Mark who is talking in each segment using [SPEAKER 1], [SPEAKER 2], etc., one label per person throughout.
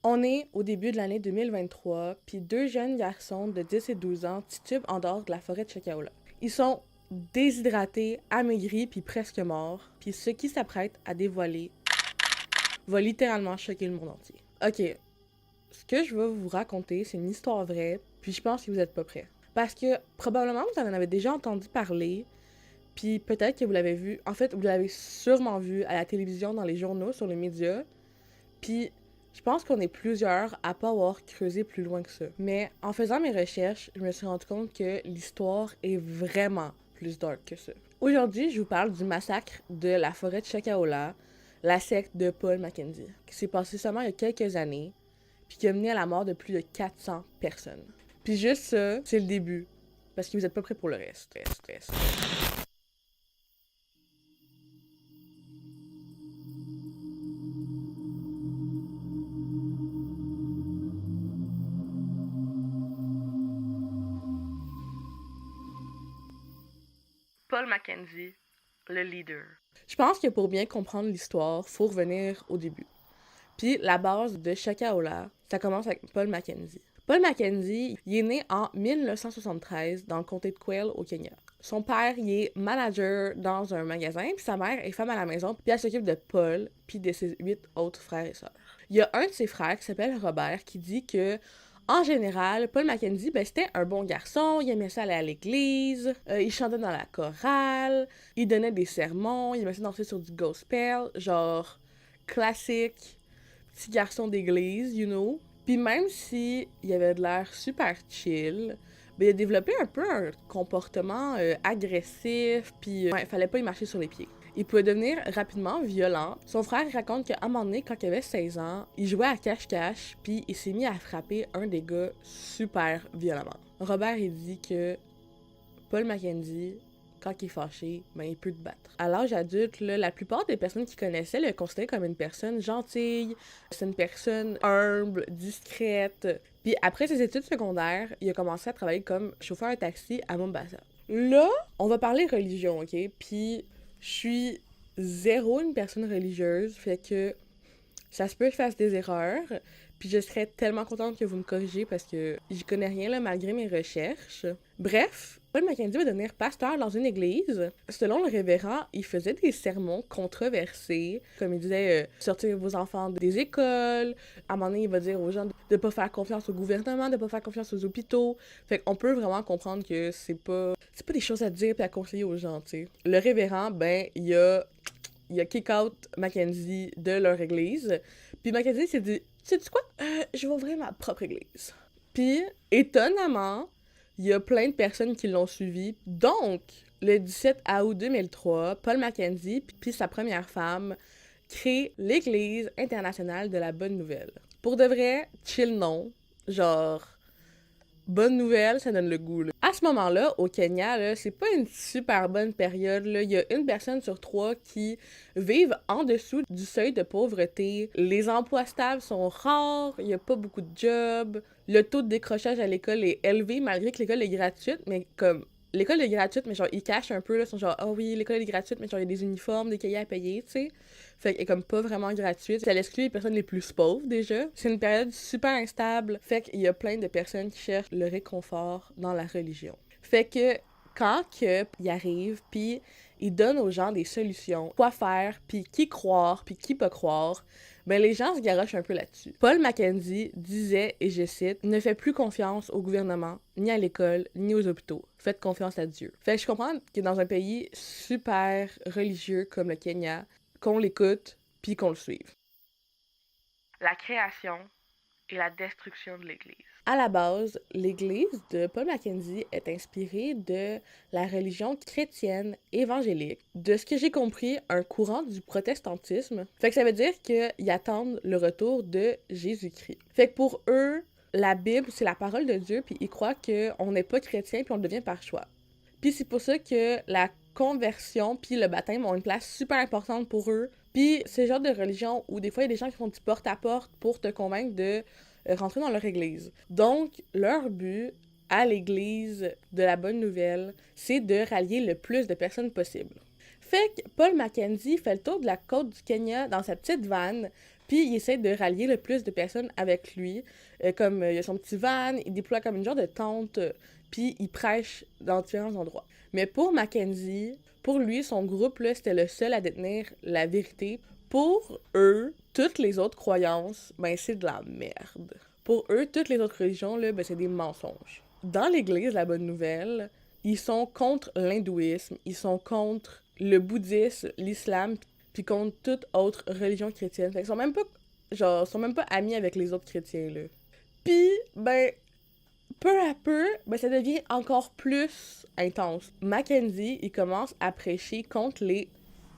[SPEAKER 1] On est au début de l'année 2023, puis deux jeunes garçons de 10 et 12 ans titubent en dehors de la forêt de Chakaola. Ils sont déshydratés, amaigris, puis presque morts, puis ce qui s'apprête à dévoiler va littéralement choquer le monde entier. Ok, ce que je vais vous raconter, c'est une histoire vraie, puis je pense que vous êtes pas prêts. Parce que probablement vous en avez déjà entendu parler, puis peut-être que vous l'avez vu, en fait vous l'avez sûrement vu à la télévision, dans les journaux, sur les médias, puis je pense qu'on est plusieurs à pas avoir creusé plus loin que ça. Mais en faisant mes recherches, je me suis rendu compte que l'histoire est vraiment plus dark que ça. Aujourd'hui, je vous parle du massacre de la forêt de Chakaola, la secte de Paul Mackenzie, qui s'est passé seulement il y a quelques années, puis qui a mené à la mort de plus de 400 personnes. Puis juste ça, c'est le début, parce que vous êtes pas prêts pour le reste. Paul Mackenzie, le leader. Je pense que pour bien comprendre l'histoire, faut revenir au début. Puis la base de Chakaola, ça commence avec Paul Mackenzie. Paul Mackenzie, il est né en 1973 dans le comté de Quail au Kenya. Son père, il est manager dans un magasin, puis sa mère est femme à la maison, puis elle s'occupe de Paul, puis de ses 8 autres frères et sœurs. Il y a un de ses frères qui s'appelle Robert qui dit que en général, Paul Mackenzie, c'était un bon garçon, il aimait ça aller à l'église, il chantait dans la chorale, il donnait des sermons, il aimait ça danser sur du gospel, genre classique, petit garçon d'église, you know. Puis même si il avait de l'air super chill, il a développé un peu un comportement agressif, puis il fallait pas y marcher sur les pieds. Il pouvait devenir rapidement violent. Son frère raconte qu'à un moment donné, quand il avait 16 ans, il jouait à cache-cache, puis il s'est mis à frapper un des gars super violemment. Robert, il dit que Paul Mackenzie, quand il est fâché, il peut te battre. À l'âge adulte, là, la plupart des personnes qu'il connaissaient le considéraient comme une personne gentille, c'est une personne humble, discrète. Puis après ses études secondaires, il a commencé à travailler comme chauffeur de taxi à Mombasa. Là, on va parler religion, ok? Puis je suis zéro une personne religieuse, fait que ça se peut que je fasse des erreurs, puis je serais tellement contente que vous me corrigez parce que j'y connais rien là malgré mes recherches. Bref, Paul Mackenzie va devenir pasteur dans une église. Selon le révérend, il faisait des sermons controversés, comme il disait sortir vos enfants des écoles. À un moment donné, il va dire aux gens de pas faire confiance au gouvernement, de pas faire confiance aux hôpitaux. Fait qu'on peut vraiment comprendre que c'est pas des choses à dire puis à conseiller aux gens, tu sais. Le révérend, il a kick out Mackenzie de leur église. Puis Mackenzie s'est dit, sais-tu quoi? Je vais ouvrir ma propre église. Puis, étonnamment, il y a plein de personnes qui l'ont suivi. Donc, le 17 août 2003, Paul Mackenzie puis sa première femme créent l'Église internationale de la Bonne Nouvelle. Pour de vrai, chill non. Genre, bonne nouvelle, ça donne le goût. Là. À ce moment-là, au Kenya, là, c'est pas une super bonne période. Là. Il y a une personne sur trois qui vivent en dessous du seuil de pauvreté. Les emplois stables sont rares, il y a pas beaucoup de jobs. Le taux de décrochage à l'école est élevé malgré que l'école est gratuite, mais comme l'école est gratuite, mais genre ils cachent un peu, là, ils sont genre, ah oh oui, l'école est gratuite, mais genre il y a des uniformes, des cahiers à payer, tu sais. Fait qu'elle est comme pas vraiment gratuite. Ça l'exclut les personnes les plus pauvres déjà. C'est une période super instable. Fait qu'il y a plein de personnes qui cherchent le réconfort dans la religion. Fait que quand il arrive, puis il donne aux gens des solutions, quoi faire, puis qui croire, puis qui pas croire, les gens se garochent un peu là-dessus. Paul Mackenzie disait, et je cite, « Ne faites plus confiance au gouvernement, ni à l'école, ni aux hôpitaux. Faites confiance à Dieu. » Fait que je comprends que dans un pays super religieux comme le Kenya, qu'on l'écoute, puis qu'on le suive. La création et la destruction de l'Église. À la base, l'Église de Paul Mackenzie est inspirée de la religion chrétienne évangélique. De ce que j'ai compris, un courant du protestantisme. Fait que ça veut dire qu'ils attendent le retour de Jésus-Christ. Fait que pour eux, la Bible, c'est la parole de Dieu, puis ils croient qu'on n'est pas chrétien, puis on le devient par choix. Puis c'est pour ça que la conversion puis le baptême ont une place super importante pour eux. Puis c'est le genre de religion où des fois il y a des gens qui font du porte-à-porte pour te convaincre de rentrer dans leur église. Donc leur but à l'église de la Bonne Nouvelle, c'est de rallier le plus de personnes possible. Fait que Paul Mackenzie fait le tour de la côte du Kenya dans sa petite vanne, Puis il essaie de rallier le plus de personnes avec lui. Comme il a son petit van, il déploie comme une genre de tente, puis il prêche dans différents endroits. Mais pour Mackenzie, pour lui, son groupe, là, c'était le seul à détenir la vérité. Pour eux, toutes les autres croyances, ben c'est de la merde. Pour eux, toutes les autres religions, là, ben c'est des mensonges. Dans l'Église, la bonne nouvelle, ils sont contre l'hindouisme, ils sont contre le bouddhisme, l'islam, puis contre toute autre religion chrétienne. Fait qu'ils sont même pas, sont même pas amis avec les autres chrétiens, là. Puis, ben, peu à peu, ben, ça devient encore plus intense. Mackenzie, il commence à prêcher contre les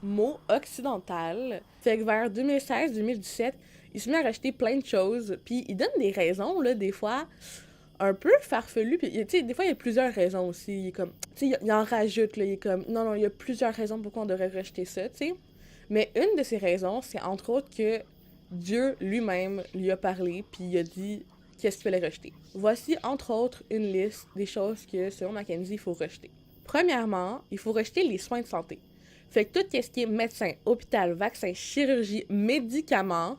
[SPEAKER 1] mots occidentales. Fait que vers 2016-2017, il se met à racheter plein de choses, puis il donne des raisons, là, des fois, un peu farfelu, puis, tu sais, des fois, il y a plusieurs raisons aussi. Il est comme, tu sais, il en rajoute, là, il est comme, non, il y a plusieurs raisons pourquoi on devrait rejeter ça, tu sais. Mais une de ces raisons, c'est entre autres que Dieu lui-même lui a parlé, puis il a dit qu'est-ce qu'il fallait rejeter. Voici, entre autres, une liste des choses que, selon Mackenzie, il faut rejeter. Premièrement, il faut rejeter les soins de santé. Fait que tout ce qui est médecin, hôpital, vaccin, chirurgie, médicaments,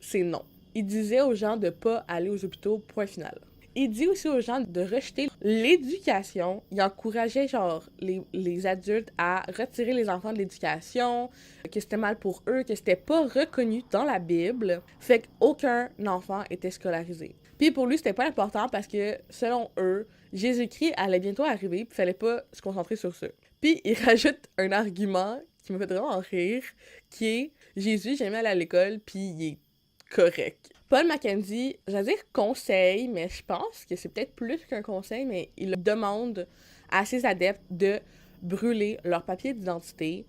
[SPEAKER 1] c'est non. Il disait aux gens de pas aller aux hôpitaux, point final. Il dit aussi aux gens de rejeter l'éducation. Il encourageait, les adultes à retirer les enfants de l'éducation, que c'était mal pour eux, que c'était pas reconnu dans la Bible. Fait qu'aucun enfant était scolarisé. Puis pour lui, c'était pas important parce que, selon eux, Jésus-Christ allait bientôt arriver, puis fallait pas se concentrer sur ça. Puis il rajoute un argument qui me fait vraiment rire, qui est « Jésus, j'aime aller à l'école, puis il est correct ». Paul Mackenzie, j'allais dire conseil, mais je pense que c'est peut-être plus qu'un conseil, mais il demande à ses adeptes de brûler leur papier d'identité.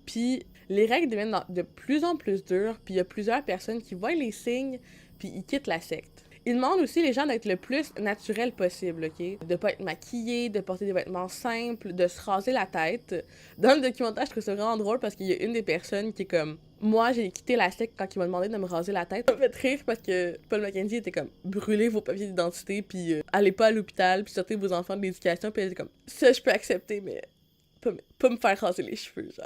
[SPEAKER 1] Puis les règles deviennent de plus en plus dures, puis il y a plusieurs personnes qui voient les signes, puis ils quittent la secte. Il demande aussi les gens d'être le plus naturel possible, ok? De pas être maquillés, de porter des vêtements simples, de se raser la tête. Dans le documentaire, je trouve ça vraiment drôle parce qu'il y a une des personnes qui est comme... Moi, j'ai quitté la secte quand il m'a demandé de me raser la tête. Ça me fait rire parce que Paul Mackenzie était comme « Brûlez vos papiers d'identité, puis allez pas à l'hôpital, puis sortez vos enfants de l'éducation. » Puis elle était comme « Ça, je peux accepter, mais pas me faire raser les cheveux, genre. »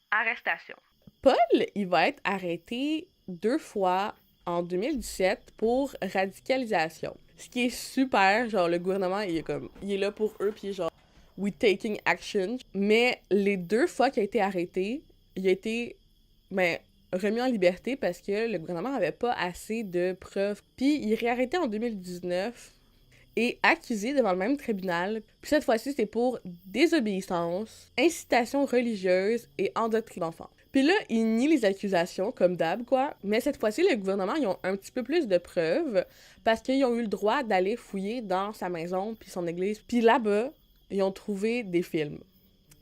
[SPEAKER 1] Arrestation. Paul, il va être arrêté 2 fois en 2017 pour radicalisation. Ce qui est super, genre le gouvernement, il est là pour eux, puis genre we taking action. Mais les 2 fois qu'il a été arrêté, il a été remis en liberté parce que le gouvernement avait pas assez de preuves. Puis il est réarrêté en 2019 et accusé devant le même tribunal. Puis cette fois-ci, c'était pour désobéissance, incitation religieuse et endoctrinement d'enfants. Puis là, il nie les accusations, comme d'hab, quoi. Mais cette fois-ci, le gouvernement, ils ont un petit peu plus de preuves parce qu'ils ont eu le droit d'aller fouiller dans sa maison puis son église. Puis là-bas, ils ont trouvé des films.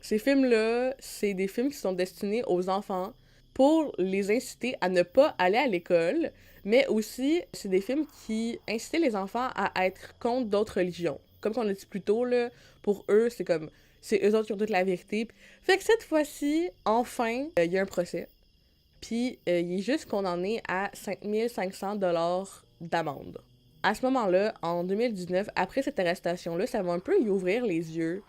[SPEAKER 1] Ces films-là, c'est des films qui sont destinés aux enfants pour les inciter à ne pas aller à l'école, mais aussi, c'est des films qui incitaient les enfants à être contre d'autres religions. Comme on a dit plus tôt, là, pour eux, c'est eux autres qui ont toute la vérité. Fait que cette fois-ci, enfin, il y a un procès. Puis, il est juste condamné à 5500 $ d'amende. À ce moment-là, en 2019, après cette arrestation-là, ça va un peu y ouvrir les yeux.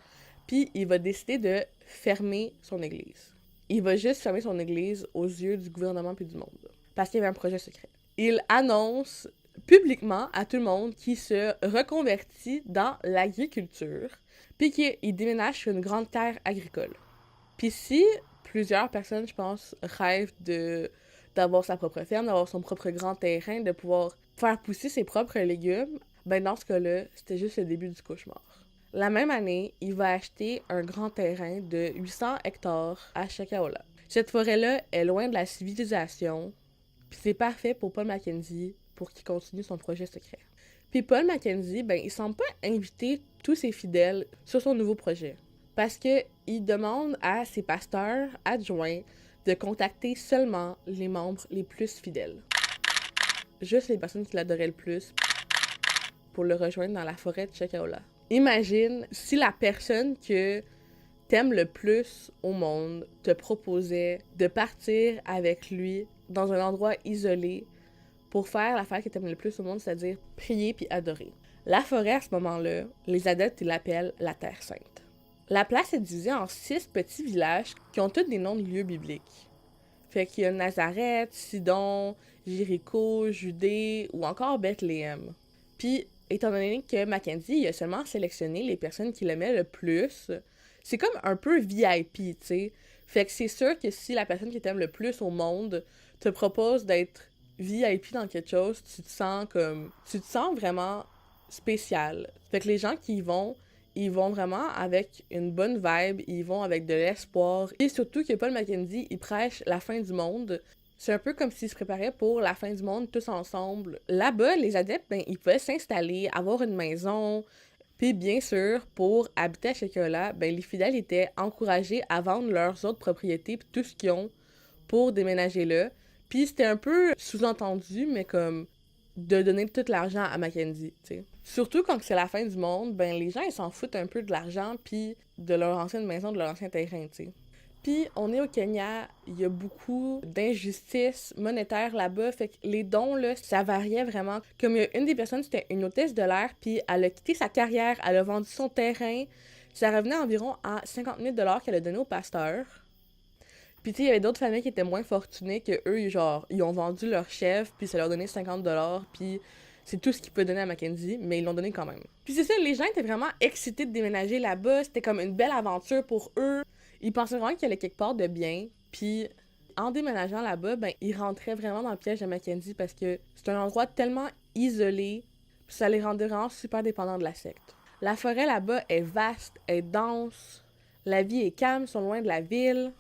[SPEAKER 1] Puis, il va décider de fermer son église. Il va juste fermer son église aux yeux du gouvernement puis du monde. Parce qu'il y avait un projet secret. Il annonce publiquement à tout le monde qu'il se reconvertit dans l'agriculture puis qu'il déménage sur une grande terre agricole. Puis si plusieurs personnes, je pense, rêvent d'avoir sa propre ferme, d'avoir son propre grand terrain, de pouvoir faire pousser ses propres légumes, ben dans ce cas-là, c'était juste le début du cauchemar. La même année, il va acheter un grand terrain de 800 hectares à Shakaola. Cette forêt-là est loin de la civilisation, puis c'est parfait pour Paul Mackenzie pour qu'il continue son projet secret. Puis Paul Mackenzie, ben, il semble pas inviter tous ses fidèles sur son nouveau projet. Parce qu'il demande à ses pasteurs adjoints de contacter seulement les membres les plus fidèles. Juste les personnes qui l'adoraient le plus pour le rejoindre dans la forêt de Shakaola. Imagine si la personne que t'aimes le plus au monde te proposait de partir avec lui dans un endroit isolé pour faire l'affaire que t'aimes le plus au monde, c'est-à-dire prier puis adorer. La forêt, à ce moment-là, les adeptes, ils l'appellent la Terre Sainte. La place est divisée en 6 petits villages qui ont tous des noms de lieux bibliques. Fait qu'il y a Nazareth, Sidon, Jéricho, Judée ou encore Bethléem. Puis, étant donné que Mackenzie a seulement sélectionné les personnes qui l'aimaient le plus, c'est comme un peu VIP, tu sais. Fait que c'est sûr que si la personne qui t'aime le plus au monde te propose d'être VIP dans quelque chose, tu te sens vraiment spécial. Fait que les gens qui y vont, ils vont vraiment avec une bonne vibe, ils vont avec de l'espoir. Et surtout que Paul Mackenzie, il prêche la fin du monde. C'est un peu comme s'ils se préparaient pour la fin du monde tous ensemble. Là-bas, les adeptes, ils pouvaient s'installer, avoir une maison. Puis bien sûr, pour habiter à Shakaola, les fidèles étaient encouragés à vendre leurs autres propriétés puis tout ce qu'ils ont pour déménager là. Puis c'était un peu sous-entendu, mais comme de donner tout l'argent à Mackenzie, tu sais. Surtout quand c'est la fin du monde, les gens, ils s'en foutent un peu de l'argent puis de leur ancienne maison, de leur ancien terrain, tu sais. Puis on est au Kenya, il y a beaucoup d'injustices monétaires là-bas, fait que les dons, là, ça variait vraiment. Comme il y a une des personnes, c'était une hôtesse de l'air, puis elle a quitté sa carrière, elle a vendu son terrain, ça revenait environ à 50 000 $ qu'elle a donné au pasteur. Puis tu sais, il y avait d'autres familles qui étaient moins fortunées que eux, genre, ils ont vendu leur chef, puis ça leur donnait 50 $, puis c'est tout ce qu'ils pouvaient donner à Mackenzie, mais ils l'ont donné quand même. Puis c'est ça, les gens étaient vraiment excités de déménager là-bas, c'était comme une belle aventure pour eux. Ils pensaient vraiment qu'il y allait quelque part de bien, puis en déménageant là-bas, ils rentraient vraiment dans le piège de Mackenzie parce que c'est un endroit tellement isolé, puis ça les rendait vraiment super dépendants de la secte. La forêt là-bas est vaste, est dense, la vie est calme, ils sont loin de la ville.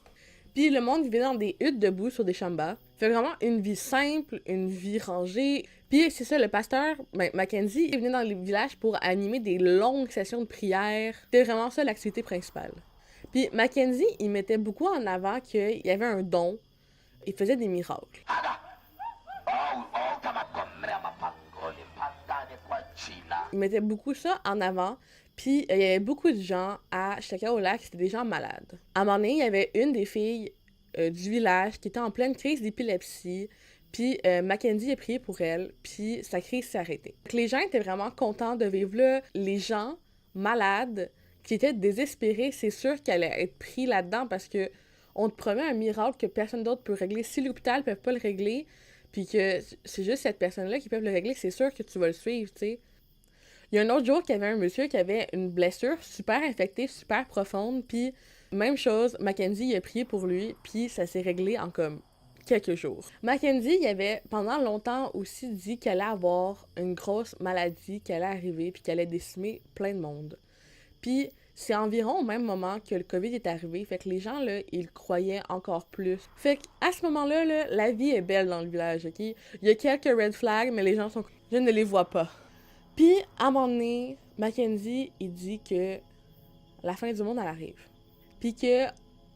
[SPEAKER 1] Puis le monde vivait dans des huttes debout sur des chambas. Fait vraiment une vie simple, une vie rangée. Puis c'est ça, le pasteur, Mackenzie, il venait dans les villages pour animer des longues sessions de prière. C'était vraiment ça l'activité principale. Puis Mackenzie, il mettait beaucoup en avant qu'il y avait un don. Il faisait des miracles. Il mettait beaucoup ça en avant. Puis il y avait beaucoup de gens à Shakaola qui étaient des gens malades. À un moment donné, il y avait une des filles du village qui était en pleine crise d'épilepsie. Puis Mackenzie a prié pour elle, puis sa crise s'est arrêtée. Donc, les gens étaient vraiment contents de vivre là. Les gens malades qui étaient désespérés, c'est sûr qu'elle allait être pris là-dedans parce que on te promet un miracle que personne d'autre peut régler. Si l'hôpital ne peut pas le régler, puis que c'est juste cette personne-là qui peut le régler, c'est sûr que tu vas le suivre, tu sais. Il y a un autre jour qu'il y avait un monsieur qui avait une blessure super infectée, super profonde, puis même chose, Mackenzie il a prié pour lui, puis ça s'est réglé en comme quelques jours. Mackenzie, il avait pendant longtemps aussi dit qu'elle allait avoir une grosse maladie qui allait arriver, puis qu'elle allait décimer plein de monde. Puis c'est environ au même moment que le COVID est arrivé, fait que les gens, là, ils croyaient encore plus. Fait qu'à ce moment-là, là, la vie est belle dans le village, ok? Il y a quelques red flags, mais les gens sont... Je ne les vois pas. Puis, à un moment donné, Mackenzie, il dit que la fin du monde, elle arrive. Puis que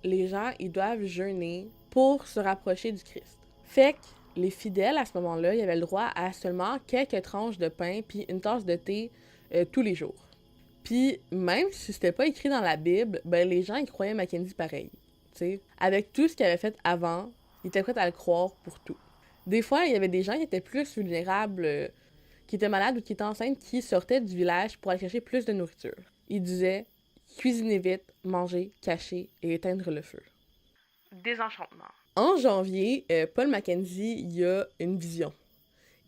[SPEAKER 1] les gens, ils doivent jeûner pour se rapprocher du Christ. Fait que les fidèles, à ce moment-là, ils avaient le droit à seulement quelques tranches de pain puis une tasse de thé tous les jours. Puis, même si c'était pas écrit dans la Bible, les gens, ils croyaient Mackenzie pareil. T'sais. Avec tout ce qu'il avait fait avant, ils étaient prêts à le croire pour tout. Des fois, il y avait des gens qui étaient plus vulnérables... qui étaient malades ou qui étaient enceintes, qui sortaient du village pour aller chercher plus de nourriture. Ils disaient cuisiner vite, manger, cacher et éteindre le feu. Désenchantement. En janvier, Paul Mackenzie, il a une vision.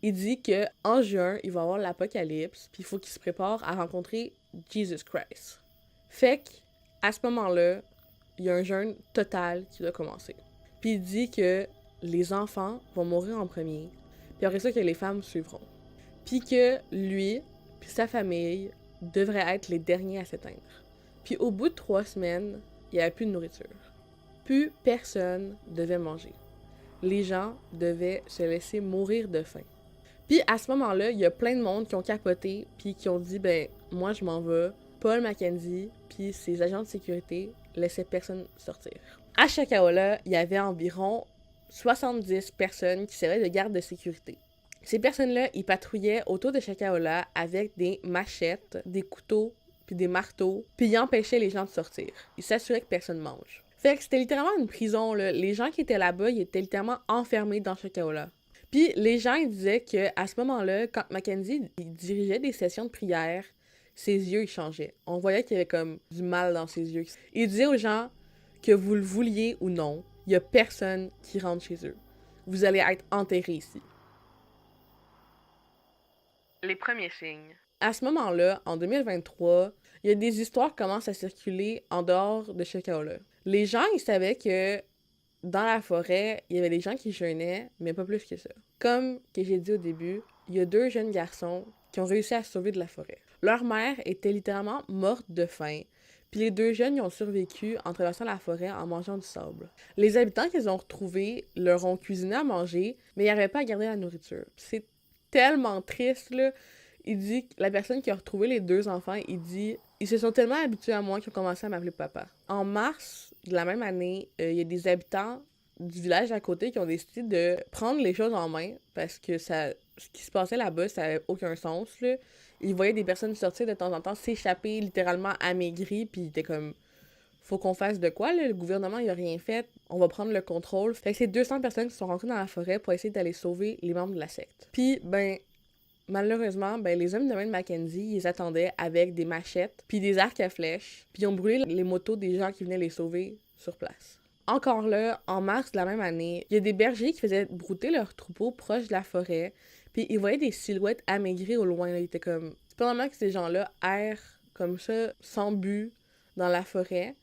[SPEAKER 1] Il dit que en juin, il va y avoir l'apocalypse, puis il faut qu'il se prépare à rencontrer Jesus Christ. Fait qu'à ce moment-là, il y a un jeûne total qui doit commencer. Puis il dit que les enfants vont mourir en premier, puis après ça que les femmes suivront. Puis que lui, puis sa famille, devraient être les derniers à s'éteindre. Puis au bout de 3 semaines, il n'y avait plus de nourriture. Plus personne devait manger. Les gens devaient se laisser mourir de faim. Puis à ce moment-là, il y a plein de monde qui ont capoté, puis qui ont dit, moi je m'en vais. Paul Mackenzie, puis ses agents de sécurité laissaient personne sortir. À Shakaola, il y avait environ 70 personnes qui servaient de garde de sécurité. Ces personnes-là, ils patrouillaient autour de Shakaola avec des machettes, des couteaux, puis des marteaux, puis ils empêchaient les gens de sortir. Ils s'assuraient que personne ne mange. Fait que c'était littéralement une prison, là. Les gens qui étaient là-bas, ils étaient littéralement enfermés dans Shakaola. Puis les gens, ils disaient qu'à ce moment-là, quand Mackenzie il dirigeait des sessions de prière, ses yeux, ils changeaient. On voyait qu'il y avait comme du mal dans ses yeux. Il disait aux gens que vous le vouliez ou non, il y a personne qui rentre chez eux. Vous allez être enterrés ici. Les premiers signes. À ce moment-là, en 2023, il y a des histoires qui commencent à circuler en dehors de Shakaola. Les gens, ils savaient que dans la forêt, il y avait des gens qui jeûnaient, mais pas plus que ça. Comme que j'ai dit au début, il y a 2 jeunes garçons qui ont réussi à se sauver de la forêt. Leur mère était littéralement morte de faim, puis les 2 jeunes, ils ont survécu en traversant la forêt en mangeant du sable. Les habitants qu'ils ont retrouvés leur ont cuisiné à manger, mais ils n'arrivaient pas à garder la nourriture. C'est tellement triste, là. Il dit, la personne qui a retrouvé les 2 enfants, il dit « Ils se sont tellement habitués à moi qu'ils ont commencé à m'appeler papa. » En mars de la même année, il y a des habitants du village à côté qui ont décidé de prendre les choses en main parce que ce qui se passait là-bas, ça n'avait aucun sens, là. Ils voyaient des personnes sortir de temps en temps, s'échapper littéralement amaigries, puis ils étaient comme faut qu'on fasse de quoi, là? Le gouvernement, il a rien fait, on va prendre le contrôle. Fait que c'est 200 personnes qui sont rentrées dans la forêt pour essayer d'aller sauver les membres de la secte. Puis, malheureusement, les hommes de main de Mackenzie, ils attendaient avec des machettes, puis des arcs à flèches, puis ils ont brûlé les motos des gens qui venaient les sauver sur place. Encore là, en mars de la même année, il y a des bergers qui faisaient brouter leurs troupeaux proches de la forêt, puis ils voyaient des silhouettes amaigries au loin, là. Ils étaient comme... C'est pas normal que ces gens-là errent comme ça, sans but, dans la forêt.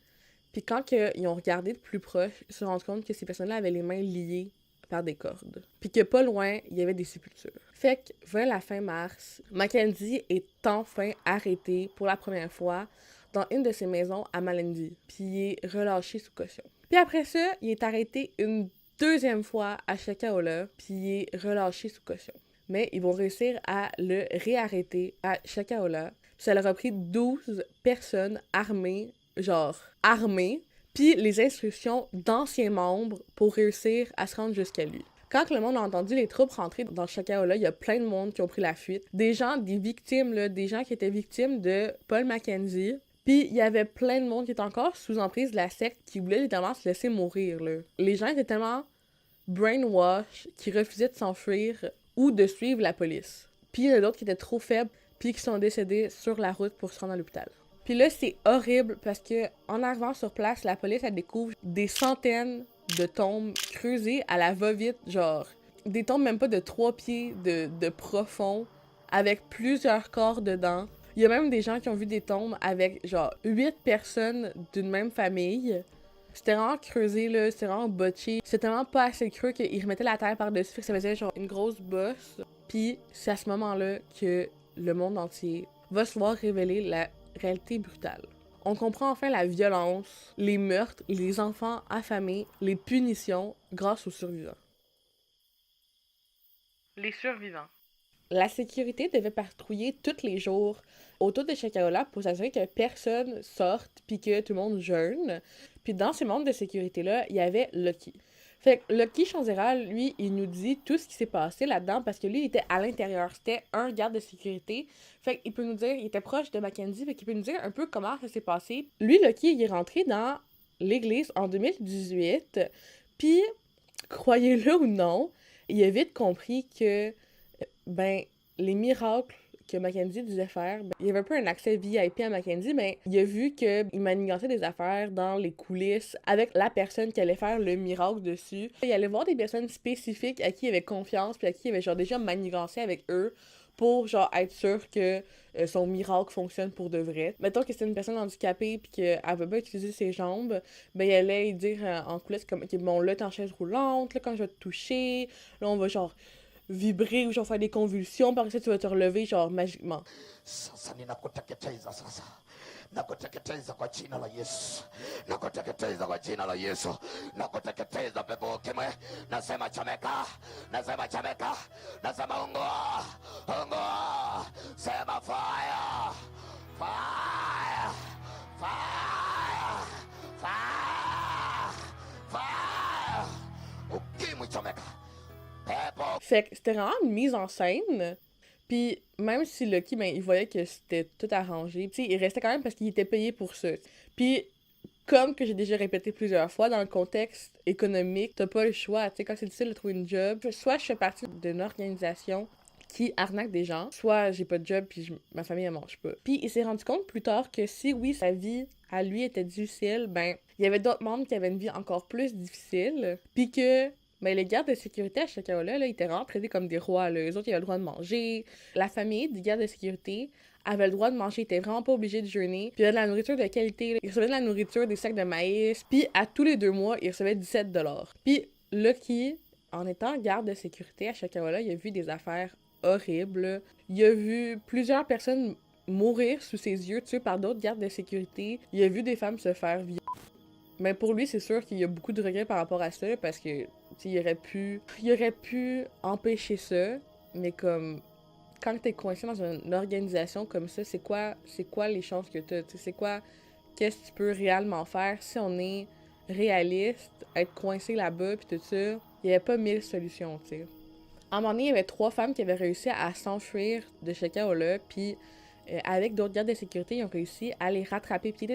[SPEAKER 1] Puis quand ils ont regardé de plus proche, ils se sont rendus compte que ces personnes-là avaient les mains liées par des cordes. Puis que pas loin, il y avait des sépultures. Fait que, vers la fin mars, Mackenzie est enfin arrêté pour la première fois dans une de ses maisons à Malindi. Puis il est relâché sous caution. Puis après ça, il est arrêté une 2e fois à Shakaola, puis il est relâché sous caution. Mais ils vont réussir à le réarrêter à Shakaola. Puis ça leur a pris 12 personnes armées, puis les instructions d'anciens membres pour réussir à se rendre jusqu'à lui. Quand le monde a entendu les troupes rentrer dans Shakaola, il y a plein de monde qui ont pris la fuite. Des gens, des victimes, là, des gens qui étaient victimes de Paul Mackenzie. Puis il y avait plein de monde qui était encore sous emprise de la secte qui voulait littéralement se laisser mourir, là. Les gens étaient tellement brainwash qu'ils refusaient de s'enfuir ou de suivre la police. Puis il y en a d'autres qui étaient trop faibles puis qui sont décédés sur la route pour se rendre à l'hôpital. Puis là, c'est horrible parce que en arrivant sur place, la police, elle découvre des centaines de tombes creusées à la va-vite, genre des tombes même pas de 3 pieds de profond, avec plusieurs corps dedans. Il y a même des gens qui ont vu des tombes avec genre 8 personnes d'une même famille. C'était vraiment creusé, là, c'était vraiment botché. C'était tellement pas assez creux qu'ils remettaient la terre par-dessus, fait que ça faisait genre une grosse bosse. Puis c'est à ce moment-là que le monde entier va se voir révéler la réalité brutale. On comprend enfin la violence, les meurtres, les enfants affamés, les punitions grâce aux survivants. Les survivants. La sécurité devait patrouiller tous les jours autour de Shakaola pour s'assurer que personne sorte puis que tout le monde jeûne. Puis dans ces membres de sécurité-là, il y avait Lucky. Fait que Lucky Chanzera, lui, il nous dit tout ce qui s'est passé là-dedans parce que lui, il était à l'intérieur. C'était un garde de sécurité. Fait qu'il peut nous dire, il était proche de Mackenzie, fait qu'il peut nous dire un peu comment ça s'est passé. Lui, Lucky, il est rentré dans l'église en 2018. Puis, croyez-le ou non, il a vite compris que, les miracles que Mackenzie disait faire, il y avait un peu un accès VIP à Mackenzie, mais il a vu qu'il manigançait des affaires dans les coulisses avec la personne qui allait faire le miracle dessus. Il allait voir des personnes spécifiques à qui il avait confiance, puis à qui il avait genre déjà manigancé avec eux pour genre être sûr que son miracle fonctionne pour de vrai. Mettons que c'est une personne handicapée puis qu'elle veut pas utiliser ses jambes, il allait dire en coulisses comme ok, bon là t'es en chaise roulante, là quand je vais te toucher, là on va genre vibrer ou genre faire des convulsions, par ça tu vas te relever genre magiquement.
[SPEAKER 2] Sasa ninakuteketeza sasa. Nakuteketeza kwa jina la Yesu. Nakuteketeza kwa jina la Yesu. Nakuteketeza pepo ukimwi. Nasema chomeka. Nasema chomeka. Nasema ungua. Ungua. Sema fire. Fire. Fire. Fire. Fire. Ukimwi chomeka.
[SPEAKER 1] Fait que c'était vraiment une mise en scène. Puis même si Lucky, il voyait que c'était tout arrangé, il restait quand même parce qu'il était payé pour ça. Puis comme que j'ai déjà répété plusieurs fois, dans le contexte économique, t'as pas le choix. Quand c'est difficile de trouver une job, soit je fais partie d'une organisation qui arnaque des gens. Soit j'ai pas de job puis ma famille elle mange pas. Puis il s'est rendu compte plus tard que si oui sa vie à lui était difficile, ben il y avait d'autres membres qui avaient une vie encore plus difficile. Puis que les gardes de sécurité à Shakaola, là, ils étaient vraiment traités comme des rois. Là. Eux autres, ils avaient le droit de manger. La famille des gardes de sécurité avait le droit de manger. Ils étaient vraiment pas obligés de jeûner. Puis il y avait de la nourriture de qualité. Là. Ils recevaient de la nourriture, des sacs de maïs. Puis à tous les 2 mois, ils recevaient 17$. Puis Lucky, en étant garde de sécurité à Shakaola, il a vu des affaires horribles. Il a vu plusieurs personnes mourir sous ses yeux, tuées par d'autres gardes de sécurité. Il a vu des femmes se faire violer. Mais pour lui, c'est sûr qu'il y a beaucoup de regrets par rapport à ça, parce que il aurait pu empêcher ça, mais comme quand t'es coincé dans une organisation comme ça, c'est quoi les chances que t'as? C'est quoi, qu'est-ce que tu peux réellement faire si on est réaliste, être coincé là-bas pis tout ça? Il y avait pas 1000 solutions, tu sais. À un moment donné, il y avait 3 femmes qui avaient réussi à s'enfuir de Shakaola, puis avec d'autres gardes de sécurité, ils ont réussi à les rattraper. Puis ils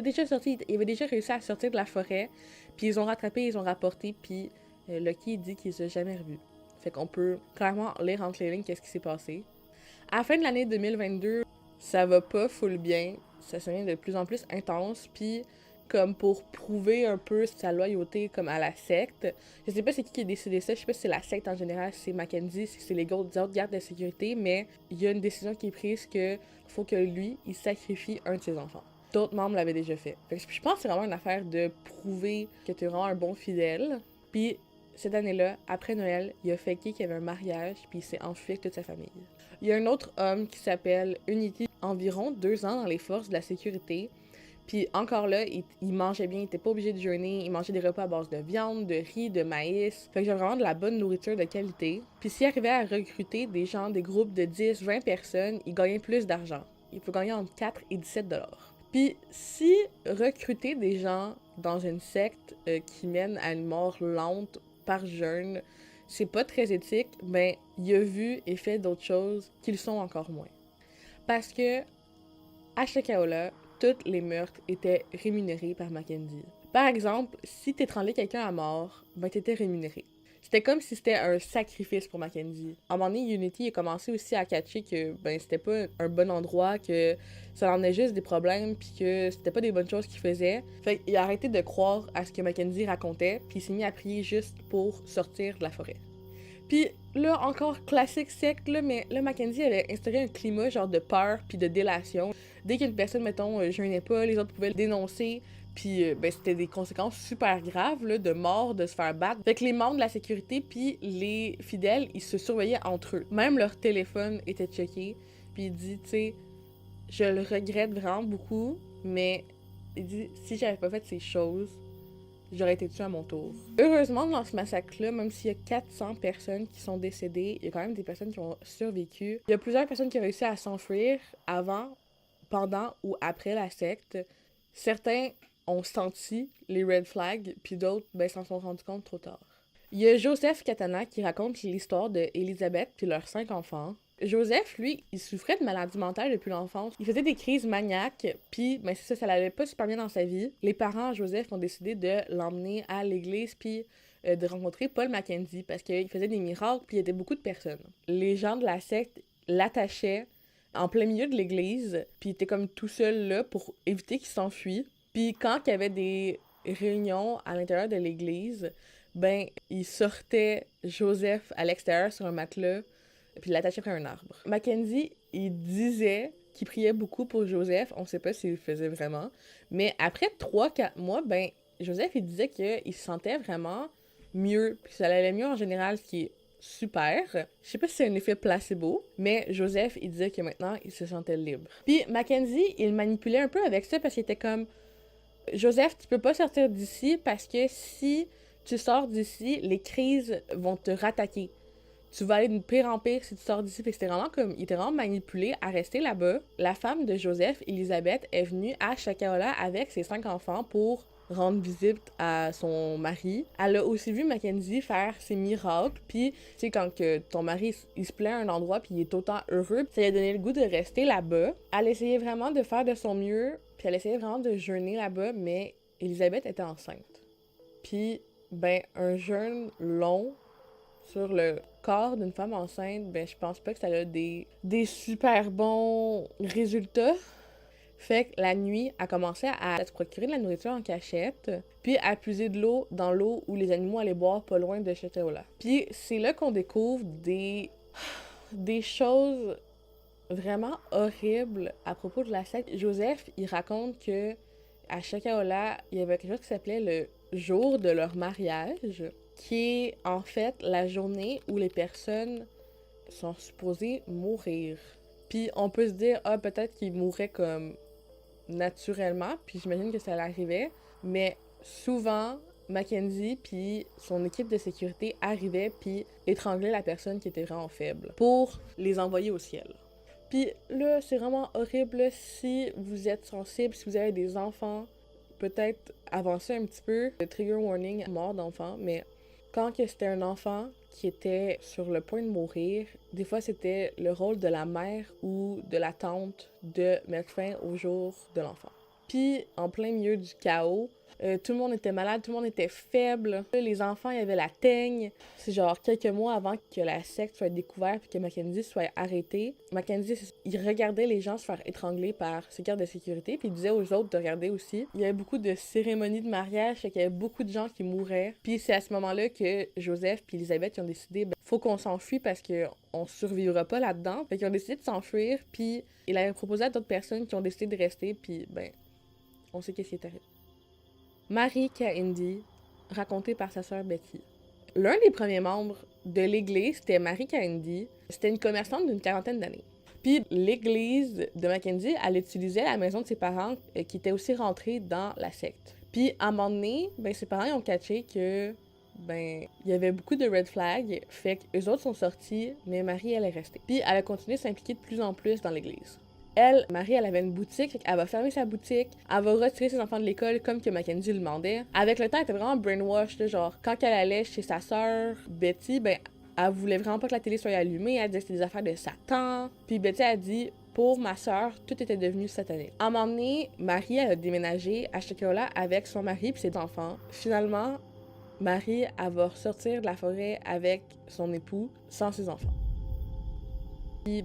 [SPEAKER 1] avaient déjà réussi à sortir de la forêt, puis ils ont rattrapé, ils ont rapporté, puis Lucky dit qu'ils les ont jamais revus. Fait qu'on peut clairement lire entre les lignes qu'est-ce qui s'est passé. À la fin de l'année 2022, ça va pas full bien. Ça devient de plus en plus intense, puis comme pour prouver un peu sa loyauté comme à la secte. Je sais pas c'est qui a décidé ça, je sais pas si c'est la secte en général, si c'est Mackenzie, si c'est les autres gardes de sécurité, mais il y a une décision qui est prise que faut que lui, il sacrifie un de ses enfants. D'autres membres l'avaient déjà fait. Fait que je pense que c'est vraiment une affaire de prouver que t'es vraiment un bon fidèle. Puis cette année-là, après Noël, il a faké qu'il y avait un mariage, puis il s'est enfui avec toute sa famille. Il y a un autre homme qui s'appelle Unity, environ 2 ans dans les forces de la sécurité. Puis encore là, il mangeait bien, il était pas obligé de jeûner, il mangeait des repas à base de viande, de riz, de maïs. Fait que j'ai vraiment de la bonne nourriture de qualité. Puis s'il arrivait à recruter des gens, des groupes de 10, 20 personnes, il gagnait plus d'argent. Il peut gagner entre 4 et 17$. Puis si recruter des gens dans une secte qui mène à une mort lente par jeûne, c'est pas très éthique, ben il a vu et fait d'autres choses qui le sont encore moins. Parce que à Shakaola, tous les meurtres étaient rémunérés par Mackenzie. Par exemple, si t'étranglais quelqu'un à mort, ben t'étais rémunéré. C'était comme si c'était un sacrifice pour Mackenzie. À un moment donné, Unity a commencé aussi à catcher que ben c'était pas un bon endroit, que ça en est juste des problèmes, puis que c'était pas des bonnes choses qu'il faisait. Fait qu'il a arrêté de croire à ce que Mackenzie racontait, puis il s'est mis à prier juste pour sortir de la forêt. Puis là, encore classique secte, là, mais là, Mackenzie avait instauré un climat genre de peur puis de délation. Dès qu'une personne, mettons, jeûnait pas, les autres pouvaient le dénoncer, puis ben, c'était des conséquences super graves, là, de mort, de se faire battre. Fait que les membres de la sécurité puis les fidèles, ils se surveillaient entre eux. Même leur téléphone était checké, puis il dit, tu sais, je le regrette vraiment beaucoup, mais il dit, si j'avais pas fait ces choses, j'aurais été tuée à mon tour. Heureusement, dans ce massacre-là, même s'il y a 400 personnes qui sont décédées, il y a quand même des personnes qui ont survécu. Il y a plusieurs personnes qui ont réussi à s'enfuir avant, pendant ou après la secte. Certains ont senti les red flags, puis d'autres, ben, s'en sont rendus compte trop tard. Il y a Joseph Katana qui raconte l'histoire de Elizabeth puis leurs 5 enfants. Joseph, lui, il souffrait de maladies mentales depuis l'enfance. Il faisait des crises maniaques, puis ben c'est ça l'allait pas super bien dans sa vie. Les parents de Joseph ont décidé de l'emmener à l'église, puis de rencontrer Paul Mackenzie, parce qu'il faisait des miracles, puis il y avait beaucoup de personnes. Les gens de la secte l'attachaient en plein milieu de l'église, puis il était comme tout seul là pour éviter qu'il s'enfuit. Puis quand il y avait des réunions à l'intérieur de l'église, ben il sortait Joseph à l'extérieur sur un matelas, puis l'attachait après un arbre. Mackenzie, il disait qu'il priait beaucoup pour Joseph. On sait pas s'il le faisait vraiment. Mais après 3-4 mois, ben, Joseph, il disait qu'il se sentait vraiment mieux. Puis ça allait mieux en général, ce qui est super. Je sais pas si c'est un effet placebo, mais Joseph, il disait que maintenant, il se sentait libre. Puis Mackenzie, il manipulait un peu avec ça parce qu'il était comme Joseph, tu peux pas sortir d'ici parce que si tu sors d'ici, les crises vont te rattaquer. Tu vas aller de pire en pire si tu sors d'ici. Fait que c'était vraiment comme, il était vraiment manipulé à rester là-bas. La femme de Joseph, Elisabeth, est venue à Shakaola avec ses 5 enfants pour rendre visite à son mari. Elle a aussi vu Mackenzie faire ses miracles. Puis, tu sais, quand que ton mari, il se plaint à un endroit puis il est autant heureux, ça lui a donné le goût de rester là-bas. Elle essayait vraiment de faire de son mieux. Puis elle essayait vraiment de jeûner là-bas, mais Elisabeth était enceinte. Puis, ben, un jeûne long, sur le corps d'une femme enceinte, ben je pense pas que ça a des super bons résultats. Fait que la nuit, elle commençait à se procurer de la nourriture en cachette, puis à puiser de l'eau dans l'eau où les animaux allaient boire pas loin de Chakaola. Puis c'est là qu'on découvre des choses vraiment horribles à propos de la secte. Joseph, il raconte que à Chakaola, il y avait quelque chose qui s'appelait le jour de leur mariage, qui est en fait la journée où les personnes sont supposées mourir. Puis on peut se dire, ah, peut-être qu'ils mourraient comme naturellement, puis j'imagine que ça l'arrivait, mais souvent, Mackenzie puis son équipe de sécurité arrivait puis étranglait la personne qui était vraiment faible pour les envoyer au ciel. Puis là, c'est vraiment horrible si vous êtes sensible, si vous avez des enfants, peut-être avancer un petit peu. Le trigger warning, mort d'enfant, mais quand que c'était un enfant qui était sur le point de mourir, des fois c'était le rôle de la mère ou de la tante de mettre fin au jour de l'enfant. Puis, en plein milieu du chaos, tout le monde était malade, tout le monde était faible. Les enfants, il y avait la teigne. C'est genre quelques mois avant que la secte soit découverte et que Mackenzie soit arrêté. Mackenzie, il regardait les gens se faire étrangler par ses gardes de sécurité, puis il disait aux autres de regarder aussi. Il y avait beaucoup de cérémonies de mariage, fait qu'il y avait beaucoup de gens qui mouraient. Puis c'est à ce moment-là que Joseph et Elisabeth ils ont décidé, faut qu'on s'enfuit parce qu'on survivra pas là-dedans. Fait qu'ils ont décidé de s'enfuir, puis il avait proposé à d'autres personnes qui ont décidé de rester, puis on sait qu'est-ce qui est arrivé. Marie Kahindi, racontée par sa sœur Betty. L'un des premiers membres de l'église, c'était Marie Kahindi. C'était une commerçante d'une 40aine d'années. Puis l'église de Mackenzie, elle utilisait la maison de ses parents qui étaient aussi rentrés dans la secte. Puis à un moment donné, ses parents ils ont catché que il y avait beaucoup de red flags, fait qu'eux autres sont sortis, mais Marie, elle est restée. Puis elle a continué de s'impliquer de plus en plus dans l'église. Elle, Marie, elle avait une boutique, elle va fermer sa boutique, elle va retirer ses enfants de l'école comme que Mackenzie le demandait. Avec le temps, elle était vraiment brainwashed, genre, quand elle allait chez sa sœur, Betty, elle voulait vraiment pas que la télé soit allumée, elle disait que c'était des affaires de Satan. Puis Betty a dit, pour ma sœur, tout était devenu satanique. À un moment donné, Marie, elle a déménagé à Chakaola avec son mari et ses enfants. Finalement, Marie, elle va ressortir de la forêt avec son époux, sans ses enfants. Puis,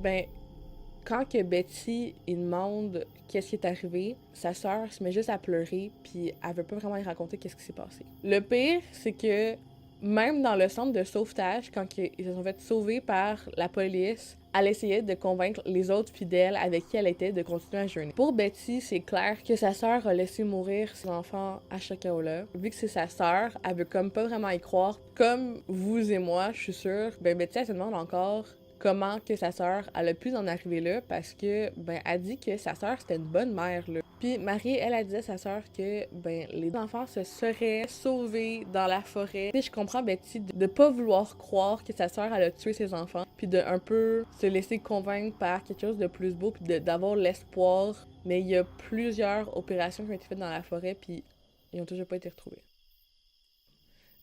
[SPEAKER 1] quand que Betty demande qu'est-ce qui est arrivé, sa sœur se met juste à pleurer, puis elle veut pas vraiment y raconter qu'est-ce qui s'est passé. Le pire, c'est que même dans le centre de sauvetage, quand ils se sont fait sauver par la police, elle essayait de convaincre les autres fidèles avec qui elle était de continuer à jeûner. Pour Betty, c'est clair que sa sœur a laissé mourir ses enfants à Chakaola. Vu que c'est sa sœur, elle veut comme pas vraiment y croire. Comme vous et moi, je suis sûre, Betty, elle se demande encore comment que sa sœur, elle a pu en arriver là, parce que, elle dit que sa sœur, c'était une bonne mère, là. Puis Marie, elle disait à sa sœur que, les enfants se seraient sauvés dans la forêt. Et je comprends Betty de pas vouloir croire que sa sœur, elle a tué ses enfants, puis de un peu se laisser convaincre par quelque chose de plus beau, puis d'avoir l'espoir. Mais il y a plusieurs opérations qui ont été faites dans la forêt, puis ils ont toujours pas été retrouvés.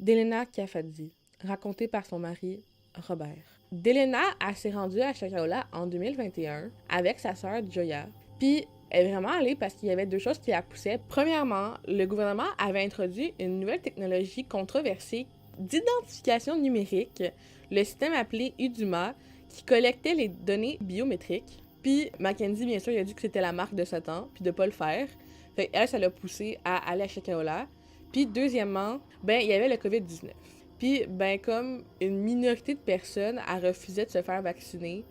[SPEAKER 1] Delena Kafadzi, racontée par son mari, Robert. Delena, elle s'est rendue à Chakaola en 2021 avec sa sœur Joya. Puis, elle est vraiment allée parce qu'il y avait deux choses qui la poussaient. Premièrement, le gouvernement avait introduit une nouvelle technologie controversée d'identification numérique, le système appelé Uduma, qui collectait les données biométriques. Puis, Mackenzie, bien sûr, il a dit que c'était la marque de Satan, puis de pas le faire. Fait elle, ça l'a poussée à aller à Chakaola. Puis, deuxièmement, il y avait le COVID-19. Puis, comme une minorité de personnes, elle refusait de se faire vacciner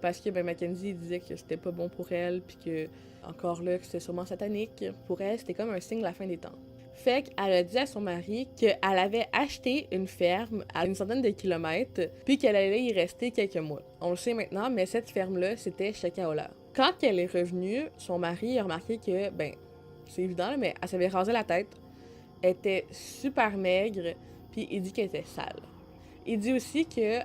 [SPEAKER 1] parce que, Mackenzie disait que c'était pas bon pour elle, puis que, encore là, que c'était sûrement satanique. Pour elle, c'était comme un signe de la fin des temps. Fait qu'elle a dit à son mari qu'elle avait acheté une ferme à une centaine de kilomètres, puis qu'elle allait y rester quelques mois. On le sait maintenant, mais cette ferme-là, c'était Chakaola. Quand elle est revenue, son mari a remarqué que, c'est évident, là, mais elle s'avait rasé la tête, elle était super maigre, puis il dit qu'elle était sale. Il dit aussi que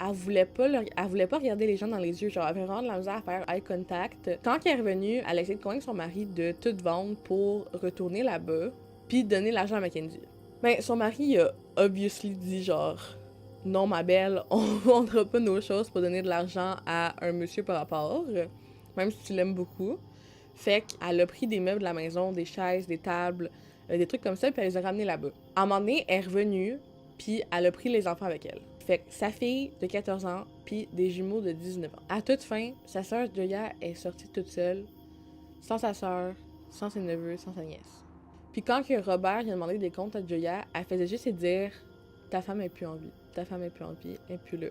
[SPEAKER 1] elle voulait pas regarder les gens dans les yeux, genre elle avait vraiment de la misère à faire eye contact. Quand elle est revenue, elle a essayé de convaincre son mari de tout vendre pour retourner là-bas, puis donner l'argent à Mackenzie. Son mari a obviously dit genre non ma belle, on vendra pas nos choses pour donner de l'argent à un monsieur par rapport, même si tu l'aimes beaucoup. Fait qu'elle a pris des meubles de la maison, des chaises, des tables, des trucs comme ça, puis elle les a ramenés là-bas. À un moment donné, elle est revenue, puis elle a pris les enfants avec elle. Fait que sa fille de 14 ans, puis des jumeaux de 19 ans. À toute fin, sa sœur Joya est sortie toute seule, sans sa sœur, sans ses neveux, sans sa nièce. Puis quand que Robert vient demander des comptes à Joya, elle faisait juste lui dire « Ta femme est plus en vie. Ta femme est plus en vie. Elle est plus là. »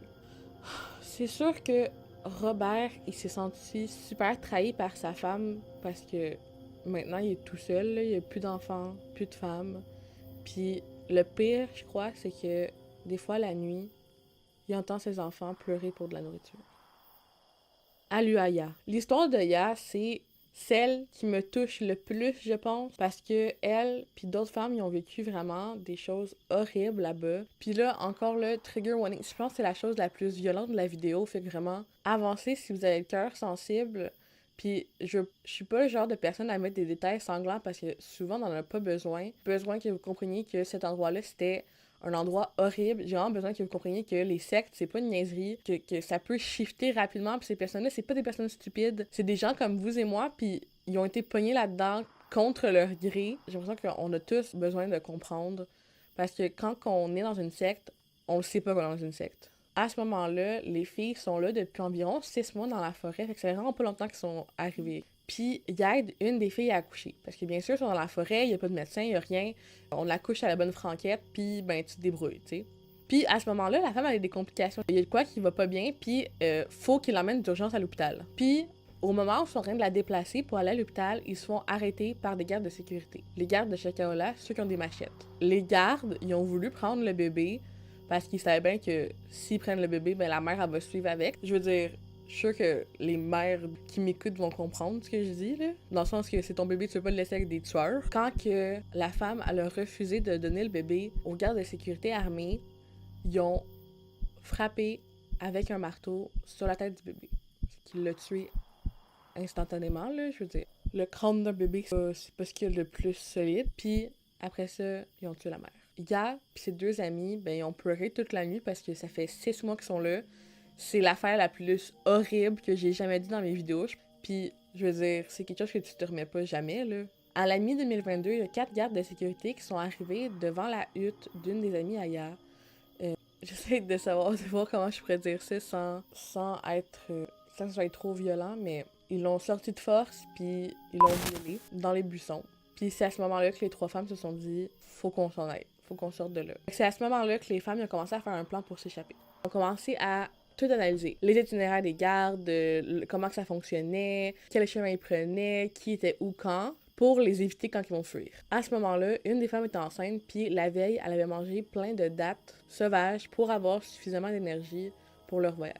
[SPEAKER 1] C'est sûr que Robert, il s'est senti super trahi par sa femme parce que maintenant, il est tout seul, là. Il n'y a plus d'enfants, plus de femmes. Puis le pire, je crois, c'est que des fois, la nuit, il entend ses enfants pleurer pour de la nourriture. À Aya. L'histoire de Ya, c'est celle qui me touche le plus, je pense, parce que elle puis d'autres femmes, ils ont vécu vraiment des choses horribles là-bas. Puis là, encore là, trigger warning, je pense que c'est la chose la plus violente de la vidéo, fait que vraiment, avancez si vous avez le cœur sensible. Puis je suis pas le genre de personne à mettre des détails sanglants parce que souvent, on n'en a pas besoin. Besoin que vous compreniez que cet endroit-là, c'était un endroit horrible. J'ai vraiment besoin que vous compreniez que les sectes, c'est pas une niaiserie, que ça peut shifter rapidement, puis ces personnes-là, c'est pas des personnes stupides, c'est des gens comme vous et moi, puis ils ont été pognés là-dedans contre leur gré. J'ai l'impression qu'on a tous besoin de comprendre, parce que quand on est dans une secte, on le sait pas qu'on est dans une secte. À ce moment-là, les filles sont là depuis environ 6 mois dans la forêt, fait que c'est vraiment pas longtemps qu'ils sont arrivés. Puis ils aident une des filles à accoucher. Parce que bien sûr, ils sont dans la forêt, il n'y a pas de médecin, il n'y a rien. On l'accouche à la bonne franquette, puis ben tu te débrouilles, tu sais. Puis à ce moment-là, la femme a des complications. Il y a de quoi qui va pas bien, puis faut qu'il l'emmène d'urgence à l'hôpital. Puis au moment où ils sont en train de la déplacer pour aller à l'hôpital, ils se font arrêter par des gardes de sécurité. Les gardes de Shakaola, ceux qui ont des machettes. Les gardes, ils ont voulu prendre le bébé parce qu'ils savaient bien que s'ils prennent le bébé, ben la mère, elle va suivre avec. Je veux dire, je suis sûre que les mères qui m'écoutent vont comprendre ce que je dis, là. Dans le sens que c'est ton bébé, tu veux pas le laisser avec des tueurs. Quand que la femme, elle a refusé de donner le bébé aux gardes de sécurité armés, ils ont frappé avec un marteau sur la tête du bébé. Ce qui l'a tué instantanément, là, je veux dire. Le crâne d'un bébé, c'est pas ce qu'il y a le plus solide. Puis après ça, ils ont tué la mère. Ya puis ses 2 amis, ben ils ont pleuré toute la nuit parce que ça fait 6 mois qu'ils sont là. C'est l'affaire la plus horrible que j'ai jamais dit dans mes vidéos. Puis, je veux dire, c'est quelque chose que tu te remets pas jamais, là. À la mi-2022, il y a 4 gardes de sécurité qui sont arrivés devant la hutte d'une des amies à Ya. J'essaie de voir comment je pourrais dire ça sans être... sans que ça soit trop violent, mais ils l'ont sorti de force, puis ils l'ont violé dans les buissons. Puis c'est à ce moment-là que les 3 femmes se sont dit « Faut qu'on s'en aille, faut qu'on sorte de là ». C'est à ce moment-là que les femmes ont commencé à faire un plan pour s'échapper. Ils ont commencé à tout analyser. Les itinéraires des gardes, comment que ça fonctionnait, quel chemin ils prenaient, qui était où quand, pour les éviter quand ils vont fuir. À ce moment-là, une des femmes était enceinte, puis la veille, elle avait mangé plein de dattes sauvages pour avoir suffisamment d'énergie pour leur voyage.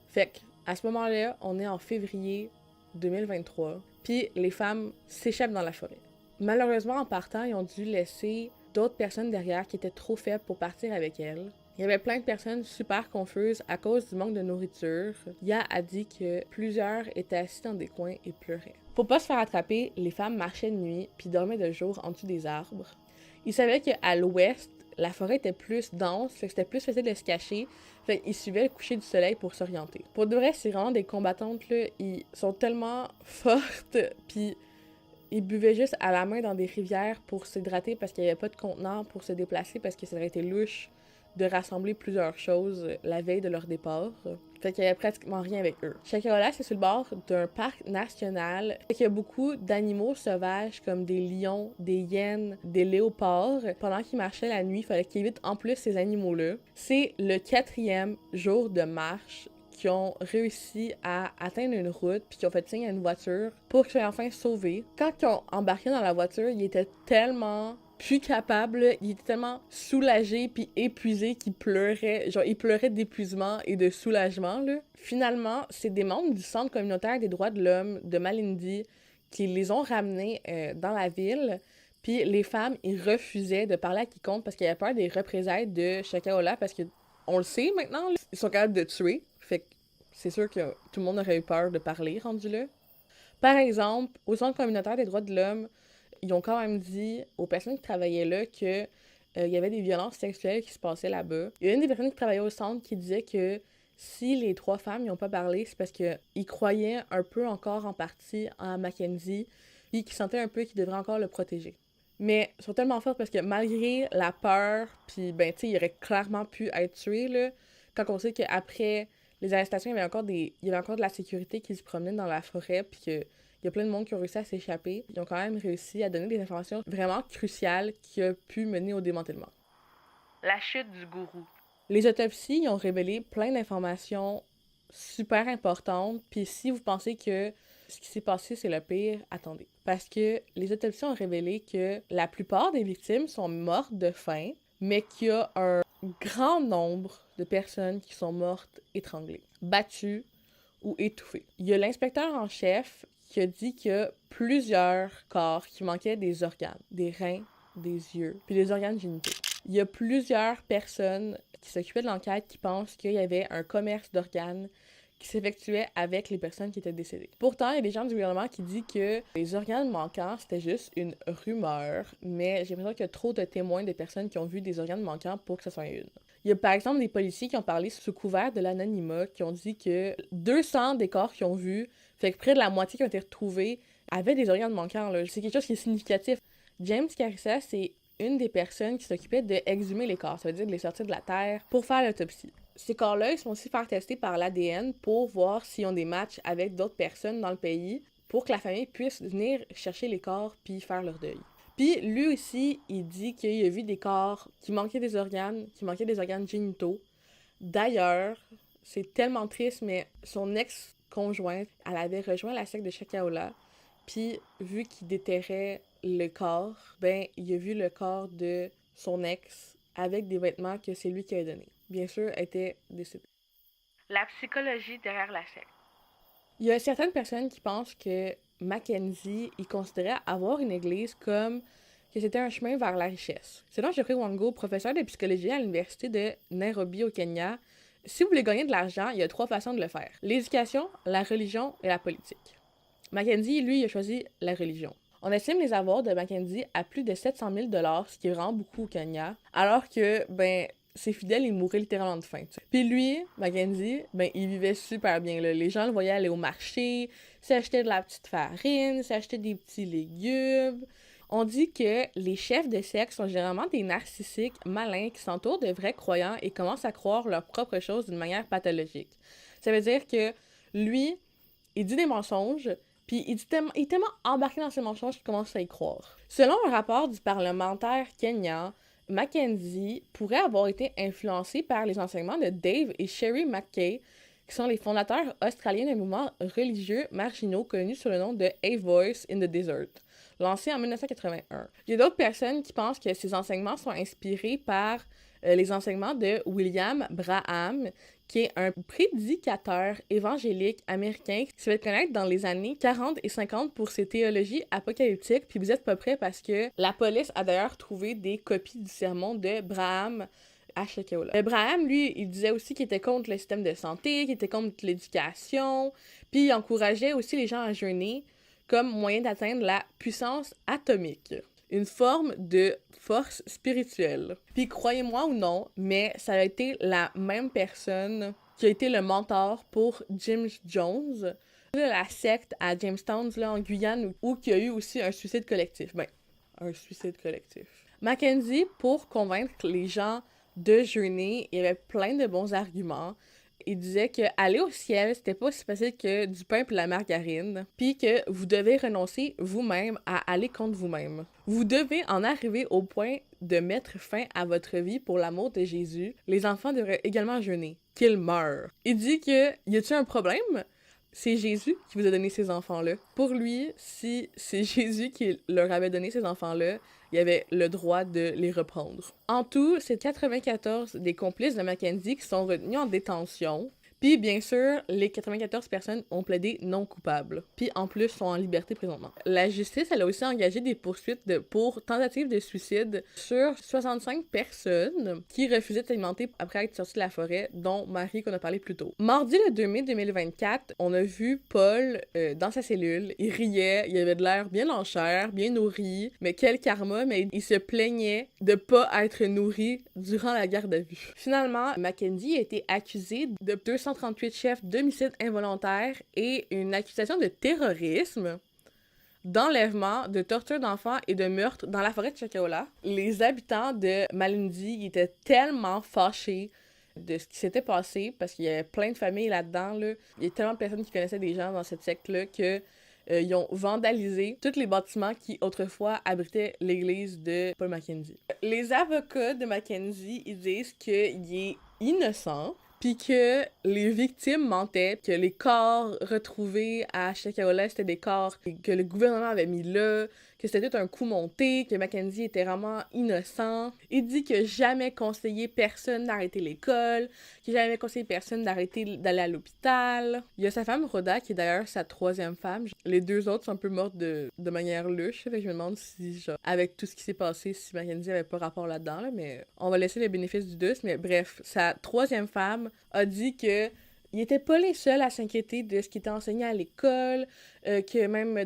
[SPEAKER 1] Fait que, à ce moment-là, on est en février 2023, puis les femmes s'échappent dans la forêt. Malheureusement, en partant, ils ont dû laisser d'autres personnes derrière qui étaient trop faibles pour partir avec elles. Il y avait plein de personnes super confuses à cause du manque de nourriture. Ya a dit que plusieurs étaient assis dans des coins et pleuraient. Pour pas se faire attraper, les femmes marchaient de nuit puis dormaient de jour en dessous des arbres. Ils savaient qu'à l'ouest, la forêt était plus dense, fait que c'était plus facile de se cacher. Fait qu'ils suivaient le coucher du soleil pour s'orienter. Pour de vrai, c'est vraiment des combattantes, là. Ils sont tellement fortes, puis ils buvaient juste à la main dans des rivières pour s'hydrater parce qu'il n'y avait pas de contenant pour se déplacer parce que ça aurait été louche de rassembler plusieurs choses la veille de leur départ. Fait qu'il y avait pratiquement rien avec eux. Shakaola, c'est sur le bord d'un parc national. Fait qu'il y a beaucoup d'animaux sauvages comme des lions, des hyènes, des léopards. Pendant qu'ils marchaient la nuit, il fallait qu'ils évitent en plus ces animaux-là. C'est le 4e jour de marche qui ont réussi à atteindre une route puis qui ont fait signe à une voiture pour qu'ils soient enfin sauvés. Quand ils ont embarqué dans la voiture, ils étaient tellement plus capables, ils étaient tellement soulagés puis épuisés qu'ils pleuraient. Genre, ils pleuraient d'épuisement et de soulagement, là. Finalement, c'est des membres du Centre communautaire des droits de l'homme de Malindi qui les ont ramenés dans la ville. Puis les femmes, ils refusaient de parler à quiconque parce qu'il y avait peur des représailles de Shakaola parce que on le sait maintenant, là, ils sont capables de tuer. Fait que c'est sûr que tout le monde aurait eu peur de parler rendu là. Par exemple, au Centre communautaire des droits de l'homme, ils ont quand même dit aux personnes qui travaillaient là que il y avait des violences sexuelles qui se passaient là-bas. Il y a une des personnes qui travaillait au centre qui disait que si les 3 femmes n'y ont pas parlé, c'est parce qu'ils croyaient un peu encore en partie en Mackenzie, puis qu'ils sentaient un peu qu'ils devraient encore le protéger. mais sont tellement fortes parce que malgré la peur, puis ben, tu sais, il aurait clairement pu être tué, là, quand on sait qu'après les arrestations, il y avait encore de la sécurité qui se promenait dans la forêt, puis qu'il y a plein de monde qui ont réussi à s'échapper. Ils ont quand même réussi à donner des informations vraiment cruciales qui ont pu mener au démantèlement. La chute du gourou. Les autopsies ils ont révélé plein d'informations super importantes, puis si vous pensez que ce qui s'est passé, c'est le pire, attendez. Parce que les autopsies ont révélé que la plupart des victimes sont mortes de faim, mais qu'il y a un grand nombre de personnes qui sont mortes étranglées, battues ou étouffées. Il y a l'inspecteur en chef qui a dit qu'il y a plusieurs corps qui manquaient des organes, des reins, des yeux, puis des organes génitaux. Il y a plusieurs personnes qui s'occupaient de l'enquête qui pensent qu'il y avait un commerce d'organes qui s'effectuait avec les personnes qui étaient décédées. Pourtant, il y a des gens du gouvernement qui disent que les organes manquants, c'était juste une rumeur, mais j'ai l'impression qu'il y a trop de témoins de personnes qui ont vu des organes manquants pour que ce soit une. Il y a par exemple des policiers qui ont parlé sous couvert de l'anonymat, qui ont dit que 200 des corps qu'ils ont vus, fait que près de la moitié qui ont été retrouvés, avaient des organes manquants, là. C'est quelque chose qui est significatif. James Carissa, c'est une des personnes qui s'occupait d'exhumer les corps, ça veut dire de les sortir de la terre pour faire l'autopsie. Ces corps-là, ils sont aussi faire tester par l'ADN pour voir s'ils ont des matchs avec d'autres personnes dans le pays pour que la famille puisse venir chercher les corps puis faire leur deuil. Puis lui aussi, il dit qu'il a vu des corps qui manquaient des organes génitaux. D'ailleurs, c'est tellement triste, mais son ex-conjointe, elle avait rejoint la secte de Shakaola, puis vu qu'il déterrait le corps, ben il a vu le corps de son ex avec des vêtements que c'est lui qui avait donnés. Bien sûr, était décédé. La psychologie derrière la secte. Il y a certaines personnes qui pensent que Mackenzie, il considérait avoir une église comme que c'était un chemin vers la richesse. Selon Jeffrey Wango, professeur de psychologie à l'université de Nairobi au Kenya, si vous voulez gagner de l'argent, il y a 3 façons de le faire. L'éducation, la religion et la politique. Mackenzie, lui, il a choisi la religion. On estime les avoirs de Mackenzie à plus de 700 000 $, ce qui est vraiment beaucoup au Kenya, alors que, ben, ses fidèles, ils mouraient littéralement de faim. T'sais. Puis lui, Mackenzie, ben, il vivait super bien. Là. Les gens le voyaient aller au marché, s'acheter de la petite farine, s'acheter des petits légumes. On dit que les chefs de secte sont généralement des narcissiques malins qui s'entourent de vrais croyants et commencent à croire leurs propres choses d'une manière pathologique. Ça veut dire que lui, il dit des mensonges, puis il est tellement embarqué dans ces mensonges qu'il commence à y croire. Selon un rapport du parlementaire kenyan, Mackenzie pourrait avoir été influencé par les enseignements de Dave et Sherry McKay, qui sont les fondateurs australiens d'un mouvement religieux marginaux connu sous le nom de A Voice in the Desert, lancé en 1981. Il y a d'autres personnes qui pensent que ces enseignements sont inspirés par les enseignements de William Branham, qui est un prédicateur évangélique américain qui se fait connaître dans les années 40 et 50 pour ses théologies apocalyptiques. Puis vous êtes pas prêts parce que la police a d'ailleurs trouvé des copies du sermon de Branham à Shakaola. Branham, lui, il disait aussi qu'il était contre le système de santé, qu'il était contre l'éducation, puis il encourageait aussi les gens à jeûner comme moyen d'atteindre la puissance atomique. Une forme de force spirituelle. Puis croyez-moi ou non, mais ça a été la même personne qui a été le mentor pour Jim Jones, la secte à Jamestown, là, en Guyane, où il y a eu aussi un suicide collectif. Ben, un suicide collectif. Mackenzie, pour convaincre les gens de jeûner, il y avait plein de bons arguments. Il disait que aller au ciel, c'était pas aussi facile que du pain et la margarine, puis que vous devez renoncer vous-même à aller contre vous-même. Vous devez en arriver au point de mettre fin à votre vie pour l'amour de Jésus. Les enfants devraient également jeûner, qu'ils meurent. Il dit que, y a-t-il un problème? C'est Jésus qui vous a donné ces enfants-là. Pour lui, si c'est Jésus qui leur avait donné ces enfants-là, il avait le droit de les reprendre. En tout, c'est 94 des complices de Mackenzie qui sont retenus en détention. Puis, bien sûr, les 94 personnes ont plaidé non coupables. Puis, en plus, sont en liberté présentement. La justice, elle a aussi engagé des poursuites pour tentative de suicide sur 65 personnes qui refusaient de s'alimenter après être sorties de la forêt, dont Marie qu'on a parlé plus tôt. Mardi le 2 mai 2024, on a vu Paul dans sa cellule. Il riait, il avait de l'air bien en chair, bien nourri. Mais quel karma, mais il se plaignait de pas être nourri durant la garde à vue. Finalement, Mackenzie a été accusé de 238 chefs d'homicide involontaire et une accusation de terrorisme. d'enlèvement, de torture d'enfants et de meurtre dans la forêt de Shakaola. Les habitants de Malindi ils étaient tellement fâchés de ce qui s'était passé, parce qu'il y avait plein de familles là-dedans, là. Il y a tellement de personnes qui connaissaient des gens dans cette secte-là que ils ont vandalisé tous les bâtiments qui autrefois abritaient l'église de Paul Mackenzie. Les avocats de Mackenzie, ils disent qu'il est innocent, puis que les victimes mentaient, que les corps retrouvés à Shakaola, c'était des corps que le gouvernement avait mis là, que c'était tout un coup monté, que Mackenzie était vraiment innocent. Il dit qu'il n'a jamais conseillé personne d'arrêter l'école, qu'il n'a jamais conseillé personne d'arrêter d'aller à l'hôpital. Il y a sa femme Rhoda, qui est d'ailleurs sa 3e femme. Les 2 autres sont un peu mortes de manière louche, fait que je me demande si, genre, avec tout ce qui s'est passé, si Mackenzie avait pas rapport là-dedans, là, mais on va laisser le bénéfice du doute. Mais bref, sa 3e femme a dit que ils étaient pas les seuls à s'inquiéter de ce qui était enseigné à l'école, que même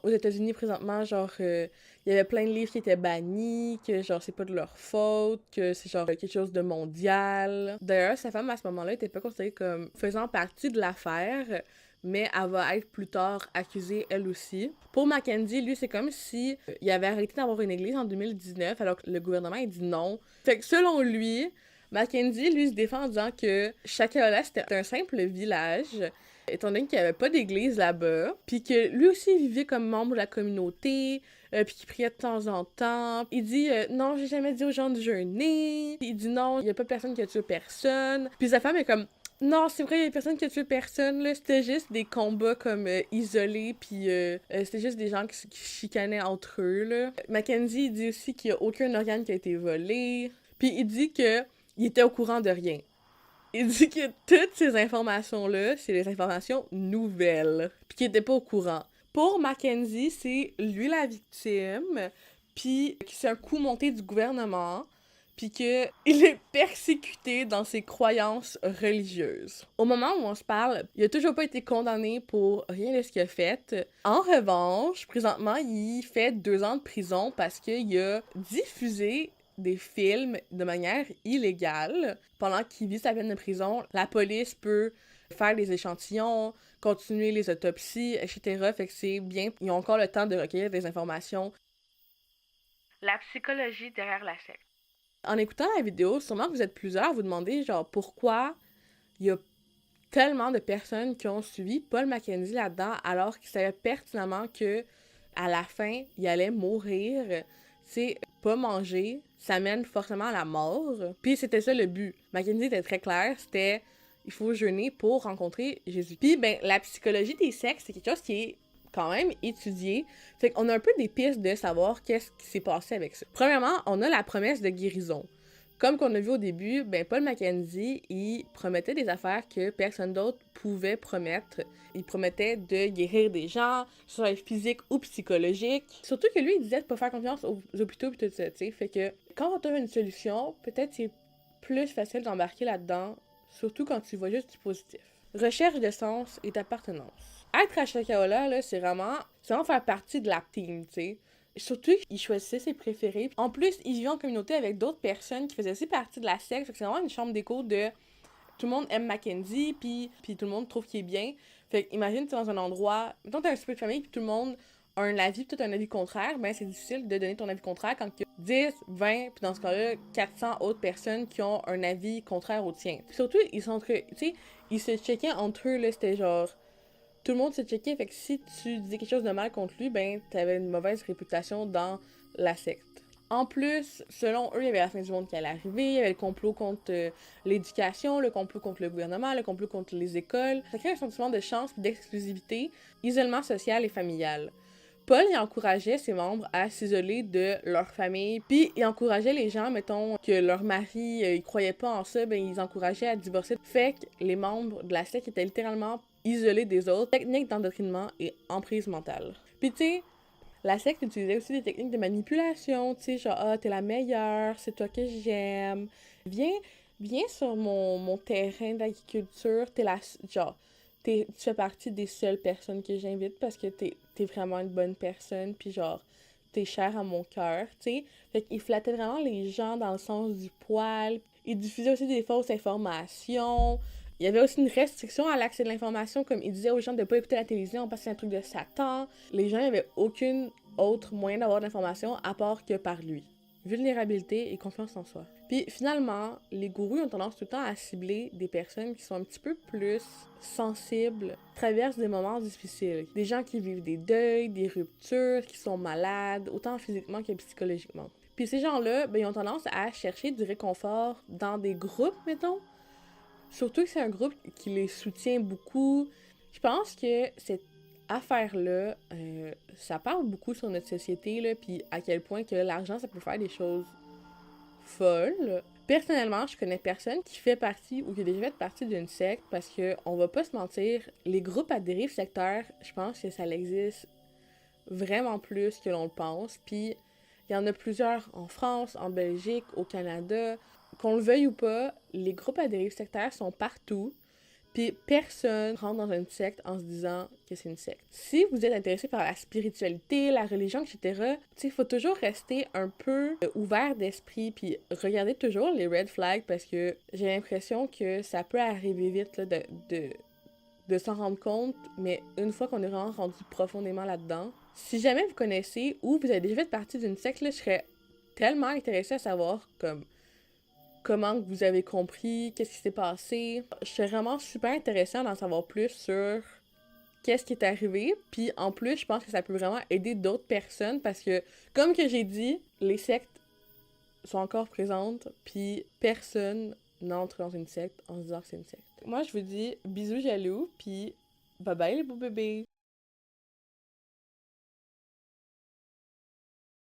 [SPEAKER 1] aux États-Unis présentement, genre, il y avait plein de livres qui étaient bannis, que genre, c'est pas de leur faute, que c'est genre quelque chose de mondial. D'ailleurs, sa femme, à ce moment-là, était pas considérée comme faisant partie de l'affaire, mais elle va être plus tard accusée, elle aussi. Pour Mackenzie, lui, c'est comme si il avait arrêté d'avoir une église en 2019, alors que le gouvernement, il dit non. Fait que selon lui, Mackenzie, lui, se défend en disant que Shakaola, c'était un simple village, étant donné qu'il n'y avait pas d'église là-bas, puis que lui aussi vivait comme membre de la communauté, puis qu'il priait de temps en temps. Il dit non, j'ai jamais dit aux gens de jeûner. Il dit non, il n'y a pas personne qui a tué personne. Puis sa femme est comme non, c'est vrai, il y a personne qui a tué personne, là. C'était juste des combats comme isolés, puis c'était juste des gens qui chicanaient entre eux, là. Mackenzie, il dit aussi qu'il n'y a aucun organe qui a été volé. Puis il dit que il était au courant de rien. Il dit que toutes ces informations-là, c'est des informations nouvelles, puis qu'il était pas au courant. Pour Mackenzie, c'est lui la victime, puis que c'est un coup monté du gouvernement, puis qu'il est persécuté dans ses croyances religieuses. Au moment où on se parle, il a toujours pas été condamné pour rien de ce qu'il a fait. En revanche, présentement, il fait 2 ans de prison parce qu'il a diffusé des films de manière illégale. Pendant qu'il vit sa peine de prison, la police peut faire des échantillons, continuer les autopsies, etc. Fait que c'est bien, ils ont encore le temps de recueillir des informations. La psychologie derrière la secte. En écoutant la vidéo, sûrement que vous êtes plusieurs à vous demander, genre, pourquoi il y a tellement de personnes qui ont suivi Paul Mackenzie là-dedans, alors qu'ils savaient pertinemment que à la fin, il allait mourir. C'est pas manger, ça mène forcément à la mort. Puis c'était ça le but. Mackenzie était très clair, c'était il faut jeûner pour rencontrer Jésus. Puis ben la psychologie des sectes, c'est quelque chose qui est quand même étudié. Fait qu'on a un peu des pistes de savoir qu'est-ce qui s'est passé avec ça. Premièrement, on a la promesse de guérison. Comme qu'on a vu au début, ben Paul Mackenzie, il promettait des affaires que personne d'autre pouvait promettre. Il promettait de guérir des gens, soit physique ou psychologique. Surtout que lui, il disait de pas faire confiance aux hôpitaux et tout ça, tu sais. Fait que quand on trouve une solution, peut-être c'est plus facile d'embarquer là-dedans, surtout quand tu vois juste du positif. Recherche de sens et d'appartenance. Être à Shakaola, là, c'est vraiment faire partie de la team, tu sais. Surtout qu'il choisissait ses préférés. En plus, il vivait en communauté avec d'autres personnes qui faisaient aussi partie de la secte. Fait que c'est vraiment une chambre d'écho de tout le monde aime Mackenzie, puis tout le monde trouve qu'il est bien. Fait que imagine, tu es dans un endroit, mettons t'as un super de famille, puis tout le monde a un avis, peut-être un avis contraire, ben c'est difficile de donner ton avis contraire quand il y a 10, 20, puis dans ce cas-là, 400 autres personnes qui ont un avis contraire au tien. Puis surtout, ils se checkaient entre eux, là, c'était genre tout le monde se checkait, fait que si tu disais quelque chose de mal contre lui, ben t'avais une mauvaise réputation dans la secte. En plus, selon eux, il y avait la fin du monde qui allait arriver, il y avait le complot contre l'éducation, le complot contre le gouvernement, le complot contre les écoles. Ça crée un sentiment de chance, d'exclusivité, isolement social et familial. Paul, il encourageait ses membres à s'isoler de leur famille, puis il encourageait les gens, mettons, que leur mari, ils croyaient pas en ça, ben ils encourageaient à divorcer. Fait que les membres de la secte étaient littéralement isolés des autres, techniques d'endoctrinement et emprise mentale. Puis tu sais, la secte utilisait aussi des techniques de manipulation, tu sais, genre « Ah, t'es la meilleure, c'est toi que j'aime. Viens sur mon terrain d'agriculture, tu fais partie des seules personnes que j'invite parce que t'es vraiment une bonne personne, puis genre, t'es chère à mon cœur, tu sais. » Fait qu'il flattait vraiment les gens dans le sens du poil. Il diffusait aussi des fausses informations. Il y avait aussi une restriction à l'accès de l'information, comme il disait aux gens de ne pas écouter la télévision parce que c'est un truc de Satan. Les gens n'avaient aucun autre moyen d'avoir de l'information à part que par lui. Vulnérabilité et confiance en soi. Puis finalement, les gourous ont tendance tout le temps à cibler des personnes qui sont un petit peu plus sensibles, traversent des moments difficiles. Des gens qui vivent des deuils, des ruptures, qui sont malades, autant physiquement que psychologiquement. Puis ces gens-là, ben, ils ont tendance à chercher du réconfort dans des groupes, mettons. Surtout que c'est un groupe qui les soutient beaucoup. Je pense que cette affaire-là, ça parle beaucoup sur notre société, là, puis à quel point que l'argent, ça peut faire des choses folles. Personnellement, je connais personne qui fait partie ou qui a déjà fait partie d'une secte parce que, on va pas se mentir, les groupes à dérive sectaire, je pense que ça existe vraiment plus que l'on le pense. Puis, il y en a plusieurs en France, en Belgique, au Canada. Qu'on le veuille ou pas, les groupes à dérive sectaire sont partout. Puis personne rentre dans une secte en se disant que c'est une secte. Si vous êtes intéressé par la spiritualité, la religion, etc., il faut toujours rester un peu ouvert d'esprit, puis regarder toujours les red flags, parce que j'ai l'impression que ça peut arriver vite là, de s'en rendre compte, mais une fois qu'on est vraiment rendu profondément là-dedans, si jamais vous connaissez ou vous avez déjà fait partie d'une secte, là, je serais tellement intéressée à savoir comment vous avez compris, qu'est-ce qui s'est passé. Je suis vraiment super intéressée d'en savoir plus sur qu'est-ce qui est arrivé. Puis en plus, je pense que ça peut vraiment aider d'autres personnes parce que, comme que j'ai dit, les sectes sont encore présentes, puis personne n'entre dans une secte en se disant que c'est une secte. Moi, je vous dis bisous jaloux, puis bye bye les beaux bébés!